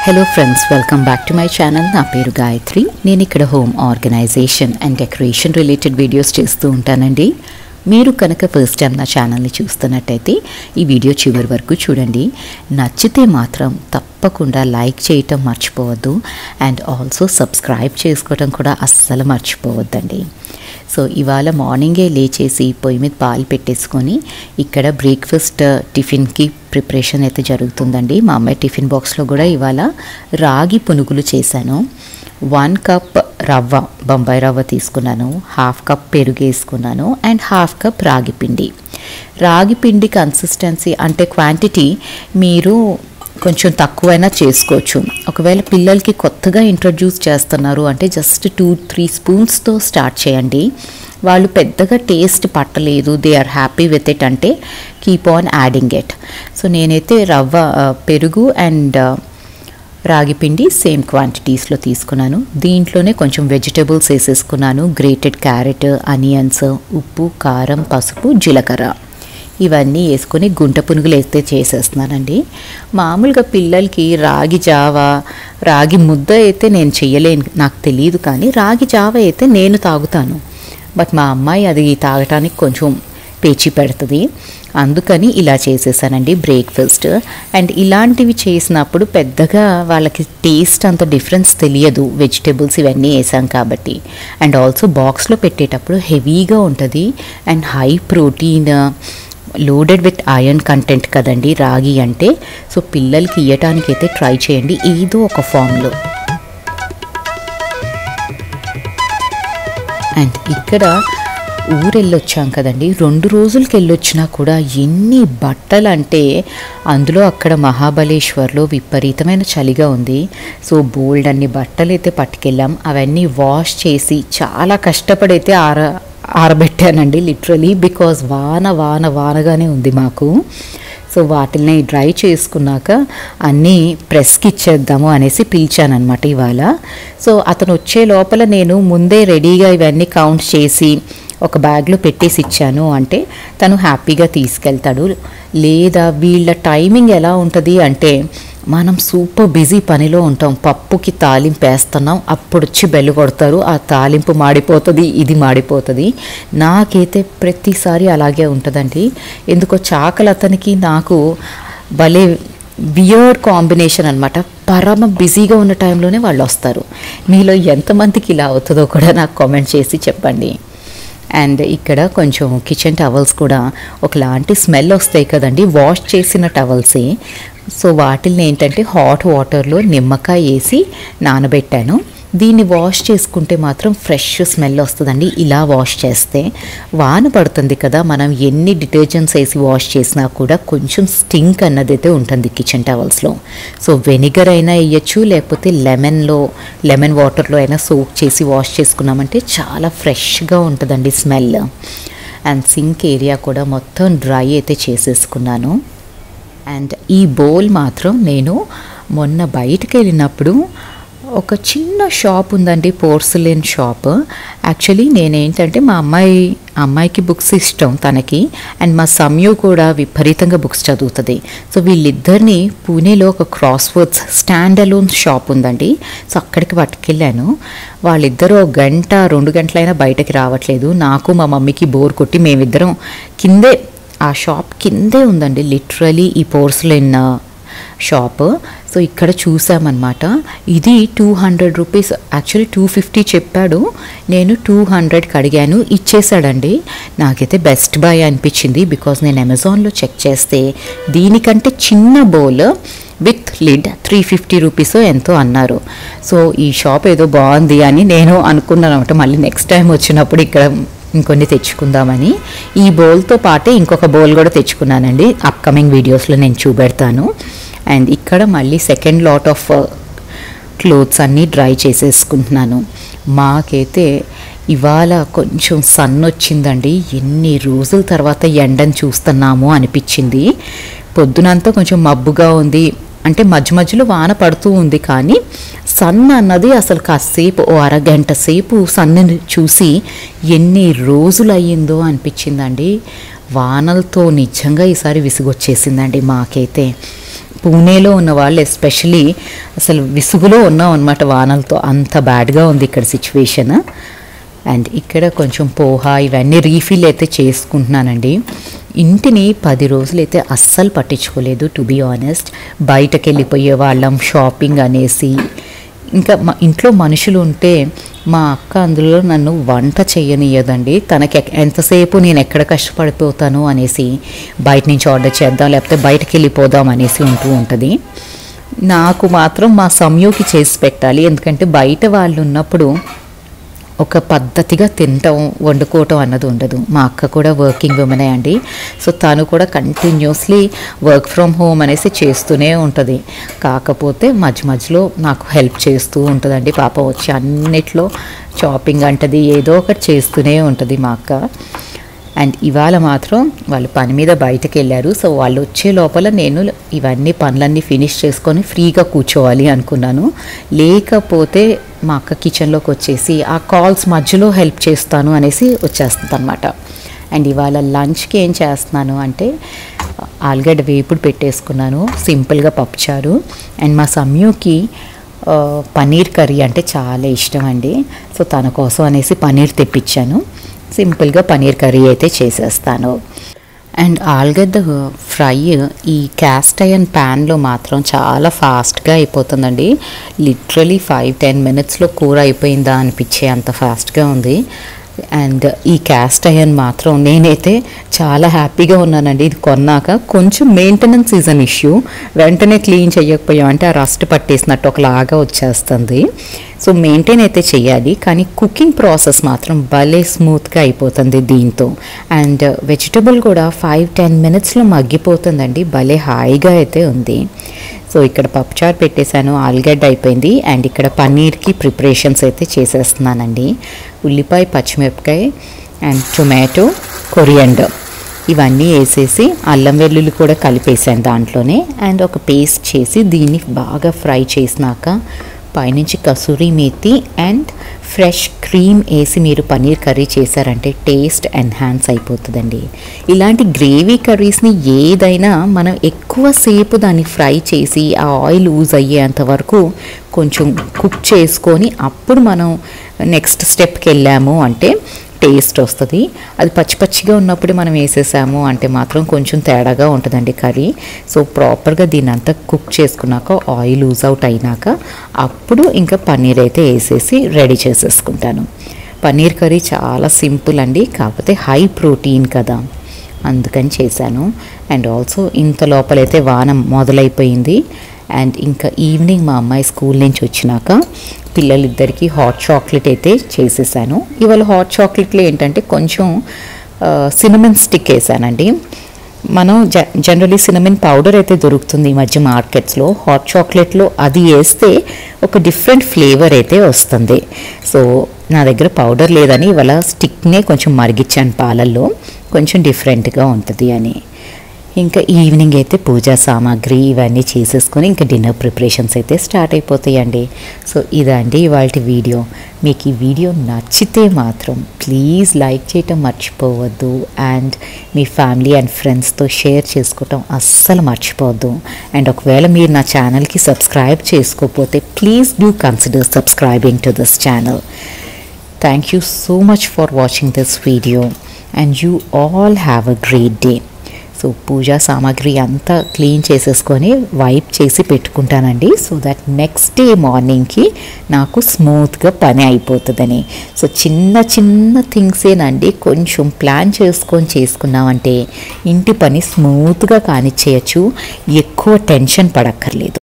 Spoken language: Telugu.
Hello friends, welcome back to my channel. నా పేరు గాయత్రి. నేను ఇక్కడ home organisation and decoration related videos చేస్తూ ఉంటానండి. మీరు కనుక ఫస్ట్ టైం నా ఛానల్ని చూస్తున్నట్టయితే ఈ వీడియో చివరి వరకు చూడండి. నచ్చితే మాత్రం తప్పకుండా లైక్ చేయటం మర్చిపోవద్దు అండ్ ఆల్సో సబ్స్క్రైబ్ చేసుకోవడం కూడా అస్సలు మర్చిపోవద్దండి. సో ఇవాళ మార్నింగే లేచేసి పొయ్యి మీద పాలు పెట్టేసుకొని ఇక్కడ బ్రేక్ఫాస్ట్ టిఫిన్కి ప్రిపరేషన్ అయితే జరుగుతుందండి. మా అమ్మాయి టిఫిన్ బాక్స్లో కూడా ఇవాళ రాగి పునుగులు చేశాను. 1 కప్ రవ్వ, బొంబాయి రవ్వ తీసుకున్నాను, 1/2 కప్ పెరుగు వేసుకున్నాను అండ్ 1/2 కప్ రాగి పిండి. రాగి పిండి కన్సిస్టెన్సీ అంటే క్వాంటిటీ మీరు కొంచెం తక్కువైనా చేసుకోవచ్చు. ఒకవేళ పిల్లలకి కొత్తగా ఇంట్రడ్యూస్ చేస్తున్నారు అంటే జస్ట్ 2-3 స్పూన్స్తో స్టార్ట్ చేయండి. వాళ్ళు పెద్దగా టేస్ట్ పట్టలేదు, they are happy with it అంటే keep on adding it. So నేనైతే రవ్వ, పెరుగు అండ్ రాగి పిండి సేమ్ క్వాంటిటీస్లో తీసుకున్నాను. దీంట్లోనే కొంచెం వెజిటేబుల్స్ వేసేసుకున్నాను. గ్రేటెడ్ క్యారెట్, ఆనియన్స్, ఉప్పు, కారం, పసుపు, జీలకర్ర ఇవన్నీ వేసుకొని గుంట పునుగులు అయితే చేసేస్తున్నానండి. మామూలుగా పిల్లలకి రాగి జావ, రాగి ముద్ద అయితే నేను చెయ్యలేను, నాకు తెలియదు. కానీ రాగి జావ అయితే నేను తాగుతాను. బట్ మా అమ్మాయి అది తాగటానికి కొంచెం పేచి పెడుతుంది. అందుకని ఇలా చేసేసానండి బ్రేక్ఫాస్ట్. అండ్ ఇలాంటివి చేసినప్పుడు పెద్దగా వాళ్ళకి టేస్ట్ అంత డిఫరెన్స్ తెలియదు, వెజిటేబుల్స్ ఇవన్నీ వేసాం కాబట్టి. అండ్ ఆల్సో బాక్స్లో పెట్టేటప్పుడు హెవీగా ఉంటుంది and high protein, loaded with iron content కదండి రాగి అంటే. సో పిల్లలకి ఇవ్వటానికి అయితే ట్రై చేయండి ఏదో ఒక ఫామ్లో. అండ్ ఇక్కడ ఊరెళ్ళొచ్చాం కదండి, 2 రోజులకి వెళ్ళొచ్చినా కూడా ఎన్ని బట్టలు అంటే అందులో అక్కడ మహాబలేశ్వర్లో విపరీతమైన చలిగా ఉంది. సో బోల్డ్ అన్ని బట్టలు అయితే పట్టుకెళ్ళాం. అవన్నీ వాష్ చేసి చాలా కష్టపడైతే ఆరబెట్టానండి లిటరలీ, బికాజ్ వానగానే ఉంది మాకు. సో వాటిని డ్రై చేసుకున్నాక అన్నీ ప్రెస్కి ఇచ్చేద్దాము అనేసి పిలిచానమాట ఇవాళ. సో అతను వచ్చే లోపల నేను ముందే రెడీగా ఇవన్నీ కౌంట్ చేసి ఒక బ్యాగ్లో పెట్టేసి ఇచ్చాను అంటే తను హ్యాపీగా తీసుకెళ్తాడు. లేదా వీళ్ళ టైమింగ్ ఎలా ఉంటుంది అంటే మనం సూపర్ బిజీ పనిలో ఉంటాం, పప్పుకి తాలింపు వేస్తున్నాం, అప్పుడు వచ్చి బెల్లు కొడతారు, ఆ తాలింపు మాడిపోతుంది, ఇది మాడిపోతుంది. నాకైతే ప్రతిసారి అలాగే ఉంటుందండి. ఎందుకో చాకలతనికి నాకు భలే వియర్డ్ కాంబినేషన్ అనమాట. పరమ బిజీగా ఉన్న టైంలోనే వాళ్ళు వస్తారు. మీలో ఎంతమందికి ఇలా అవుతుందో కూడా నాకు కామెంట్ చేసి చెప్పండి. అండ్ ఇక్కడ కొంచెం కిచెన్ టవల్స్ కూడా ఒకలాంటి స్మెల్ వస్తాయి కదండి, వాష్ చేసిన టవల్సే. సో వాటిని ఏంటంటే హాట్ వాటర్లో నిమ్మకాయ వేసి నానబెట్టాను. దీన్ని వాష్ చేసుకుంటే మాత్రం ఫ్రెష్ స్మెల్ వస్తుందండి. ఇలా వాష్ చేస్తే వాన పడుతుంది కదా, మనం ఎన్ని డిటర్జెంట్స్ వేసి వాష్ చేసినా కూడా కొంచెం స్టింక్ అన్నదైతే ఉంటుంది కిచెన్ టవల్స్లో. సో వెనిగర్ అయినా వేయచ్చు, లేకపోతే లెమన్ వాటర్లో అయినా సోక్ చేసి వాష్ చేసుకున్నామంటే చాలా ఫ్రెష్గా ఉంటుందండి స్మెల్. అండ్ సింక్ ఏరియా కూడా మొత్తం డ్రై అయితే చేసేసుకున్నాను. అండ్ ఈ బౌల్ మాత్రం నేను మొన్న బయటకు వెళ్ళినప్పుడు ఒక చిన్న షాప్ ఉందండి, పోర్సిలిన్ షాప్. యాక్చువల్లీ నేనేంటంటే మా అమ్మాయికి బుక్స్ ఇష్టం తనకి, అండ్ మా సమయు కూడా విపరీతంగా బుక్స్ చదువుతుంది. సో వీళ్ళిద్దరిని పూణేలో ఒక cross words stand alone shop ఉందండి. సో అక్కడికి పట్టుకెళ్ళాను. వాళ్ళిద్దరూ 1-2 గంటలైనా బయటకి రావట్లేదు. నాకు మా మమ్మీకి బోర్ కొట్టి మేమిద్దరం కిందే, ఆ షాప్ కిందే ఉందండి లిటరలీ ఈ పోర్సిలిన్ షాప్. సో ఇక్కడ చూసామన్నమాట. ఇది 200 రూపీస్, యాక్చువల్లీ 250 చెప్పాడు, నేను 200కి అడిగాను, ఇచ్చేసాడండి. నాకైతే బెస్ట్ బై అనిపించింది. బికాజ్ నేను అమెజాన్లో చెక్ చేస్తే దీనికంటే చిన్న బౌల్ విత్ లిడ్ 350 రూపీస్ ఎంతో అన్నారు. సో ఈ షాప్ ఏదో బాగుంది అని నేను అనుకున్నాను అనమాట. మళ్ళీ నెక్స్ట్ టైం వచ్చినప్పుడు ఇక్కడ ఇంకొన్ని తెచ్చుకుందామని ఈ బౌల్తో పాటే ఇంకొక బౌల్ కూడా తెచ్చుకున్నానండి. అప్కమింగ్ వీడియోస్లో నేను చూపెడతాను. అండ్ ఇక్కడ మళ్ళీ సెకండ్ లాట్ ఆఫ్ క్లోత్స్ అన్నీ డ్రై చేసేసుకుంటున్నాను. మాకైతే ఇవాళ కొంచెం సన్ వచ్చిందండి. ఎన్ని రోజుల తర్వాత ఎండను చూస్తున్నాము అనిపించింది. పొద్దునంతా కొంచెం మబ్బుగా ఉంది, అంటే మధ్యలో వాన పడుతూ ఉంది. కానీ సన్ అన్నది అసలు కాసేపు అరగంట సేపు సన్ని చూసి ఎన్ని రోజులు అయ్యిందో అనిపించిందండి. వానలతో నిజంగా ఈసారి విసుగొచ్చేసిందండి మాకైతే. పూణేలో ఉన్న వాళ్ళు ఎస్పెషలీ అసలు విసుగులో ఉన్నాం అనమాట వానలతో, అంత బ్యాడ్గా ఉంది ఇక్కడ సిచ్యువేషన్. అండ్ ఇక్కడ కొంచెం పోహా ఇవన్నీ రీఫిల్ అయితే చేసుకుంటున్నానండి. ఇంటిని 10 రోజులైతే అస్సలు పట్టించుకోలేదు టు బీ ఆనెస్ట్. బయటకు వెళ్ళిపోయే వాళ్ళం షాపింగ్ అనేసి. ఇంకా మా ఇంట్లో మనుషులు ఉంటే మా అక్క అందులో నన్ను వంట చేయనియదండి. తనకి ఎంతసేపు నేను ఎక్కడ కష్టపడిపోతాను అనేసి బయట నుంచి ఆర్డర్ చేద్దాం లేకపోతే బయటకు వెళ్ళిపోదాం అనేసి ఉంటూ ఉంటుంది. నాకు మాత్రం మా సమయోకి చేసి పెట్టాలి, ఎందుకంటే బయట వాళ్ళు ఉన్నప్పుడు ఒక పద్ధతిగా తినటం వండుకోవటం అన్నది ఉండదు. మా అక్క కూడా వర్కింగ్ ఉమెనే అండి. సో తను కూడా కంటిన్యూస్లీ వర్క్ ఫ్రమ్ హోమ్ అనేసి చేస్తూనే ఉంటుంది. కాకపోతే మధ్య మధ్యలో నాకు హెల్ప్ చేస్తూ ఉంటుందండి. పాప వచ్చి అన్నిట్లో షాపింగ్ అంటది, ఏదో ఒకటి చేస్తూనే ఉంటుంది మా అక్క. అండ్ ఇవాళ మాత్రం వాళ్ళు పని మీద బయటకు వెళ్ళారు. సో వాళ్ళు వచ్చే లోపల నేను ఇవన్నీ పనులన్నీ ఫినిష్ చేసుకొని ఫ్రీగా కూర్చోవాలి అనుకున్నాను. లేకపోతే మా అక్క కిచెన్లోకి వచ్చేసి ఆ కాల్స్ మధ్యలో హెల్ప్ చేస్తాను అనేసి వచ్చేస్తుంది అనమాట. అండ్ ఇవాళ లంచ్కి ఏం చేస్తున్నాను అంటే ఆలుగడ్డ వేపుడు పెట్టేసుకున్నాను, సింపుల్గా పప్పుచారు. అండ్ మా సమ్యూకి పన్నీర్ కర్రీ అంటే చాలా ఇష్టం అండి. సో తన కోసం అనేసి పన్నీర్ తెప్పించాను. సింపుల్గా పన్నీర్ కర్రీ అయితే చేసేస్తాను. అండ్ ఆలుగడ్డ ఫ్రై ఈ క్యాస్ట్ ఐరన్ ప్యాన్లో మాత్రం చాలా ఫాస్ట్గా అయిపోతుందండి. లిటరలీ 5-10 మినిట్స్లో కూర అయిపోయిందా అనిపించే అంత ఫాస్ట్గా ఉంది. అండ్ ఈ క్యాస్ట్ ఐరన్ మాత్రం నేనైతే చాలా హ్యాపీగా ఉన్నానండి. ఇది కొన్నాక కొంచెం మెయింటెనెన్స్ ఈజ్ అన్ ఇష్యూ. వెంటనే క్లీన్ చేయకపోయాం అంటే ఆ రస్ట్ పట్టేసినట్టు ఒకలాగా వచ్చేస్తుంది. సో మెయింటైన్ అయితే చేయాలి, కానీ కుకింగ్ ప్రాసెస్ మాత్రం భలే స్మూత్గా అయిపోతుంది దీంతో. అండ్ వెజిటబుల్ కూడా 5-10 మినిట్స్లో మగ్గిపోతుందండి, భలే హాయిగా అయితే ఉంది. సో ఇక్కడ పప్పుచారు పెట్టేశాను, ఆలుగడ్డ అయిపోయింది. అండ్ ఇక్కడ పన్నీర్కి ప్రిపరేషన్స్ అయితే చేసేస్తున్నానండి. ఉల్లిపాయ, పచ్చిమిరపకాయ అండ్ టొమాటో, కొరియండర్ ఇవన్నీ వేసేసి అల్లం వెల్లుల్లి కూడా కలిపేసాను దాంట్లోనే. అండ్ ఒక పేస్ట్ చేసి దీన్ని బాగా ఫ్రై చేసినాక పైనుంచి kasuri methi and fresh cream వేసి మీరు పన్నీర్ కర్రీ చేశారంటే టేస్ట్ ఎన్హాన్స్ అయిపోతుందండి. ఇలాంటి గ్రేవీ కర్రీస్ని ఏదైనా మనం ఎక్కువసేపు దాన్ని ఫ్రై చేసి ఆ ఆయిల్ లూజ్ అయ్యేంత వరకు కొంచెం కుక్ చేసుకొని అప్పుడు మనం నెక్స్ట్ స్టెప్కి వెళ్ళాము అంటే టేస్ట్ వస్తుంది. అది పచ్చి పచ్చిగా ఉన్నప్పుడు మనం వేసేసాము అంటే మాత్రం కొంచెం తేడాగా ఉంటుందండి కర్రీ. సో ప్రాపర్గా దీన్ని అంతా కుక్ చేసుకున్నాక ఆయిల్ లూజ్ అవుట్ అయినాక అప్పుడు ఇంకా పన్నీర్ అయితే వేసేసి రెడీ చేసేసుకుంటాను. పన్నీర్ కర్రీ చాలా సింపుల్ అండి, కాకపోతే హై ప్రోటీన్ కదా అందుకని చేశాను. అండ్ ఆల్సో ఇంత లోపలైతే వాన మొదలైపోయింది. అండ్ ఇంకా ఈవినింగ్ మా అమ్మాయి స్కూల్ నుంచి వచ్చినాక పిల్లలిద్దరికీ హాట్ చాక్లెట్ అయితే చేసేసాను. ఇవాళ హాట్ చాక్లెట్లో ఏంటంటే కొంచెం సినమన్ స్టిక్ వేసానండి. మనం జనరలీ సినమన్ పౌడర్ అయితే దొరుకుతుంది ఈ మధ్య మార్కెట్స్లో. హాట్ చాక్లెట్లో అది వేస్తే ఒక డిఫరెంట్ ఫ్లేవర్ అయితే వస్తుంది. సో నా దగ్గర పౌడర్ లేదని ఇవాళ స్టిక్నే కొంచెం మరిగించాను పాలల్లో, కొంచెం డిఫరెంట్గా ఉంటుంది అని. ఇంకా ఈవినింగ్ అయితే పూజా సామాగ్రి ఇవన్నీ చేసేసుకొని ఇంకా డిన్నర్ ప్రిపరేషన్స్ అయితే స్టార్ట్ అయిపోతాయండి. సో ఇదండి ఇవాళ వీడియో. మీకు ఈ వీడియో నచ్చితే మాత్రం ప్లీజ్ లైక్ చేయటం మర్చిపోవద్దు. అండ్ మీ ఫ్యామిలీ అండ్ ఫ్రెండ్స్తో షేర్ చేసుకోవటం అస్సలు మర్చిపోవద్దు. అండ్ ఒకవేళ మీరు నా ఛానల్కి సబ్స్క్రైబ్ చేసుకోకపోతే please do consider subscribing to this channel. Thank you so much for watching this video and you all have a great day. So puja సామాగ్రి అంతా క్లీన్ చేసేసుకొని వైప్ చేసి పెట్టుకుంటానండి, సో దట్ నెక్స్ట్ డే మార్నింగ్కి నాకు స్మూత్గా పని అయిపోతుందని. సో చిన్న చిన్న థింగ్సేనండి, కొంచెం ప్లాన్ చేసుకున్నామంటే ఇంటి పని స్మూత్గా కానిచ్చేయచ్చు, ఎక్కువ టెన్షన్ పడక్కర్లేదు.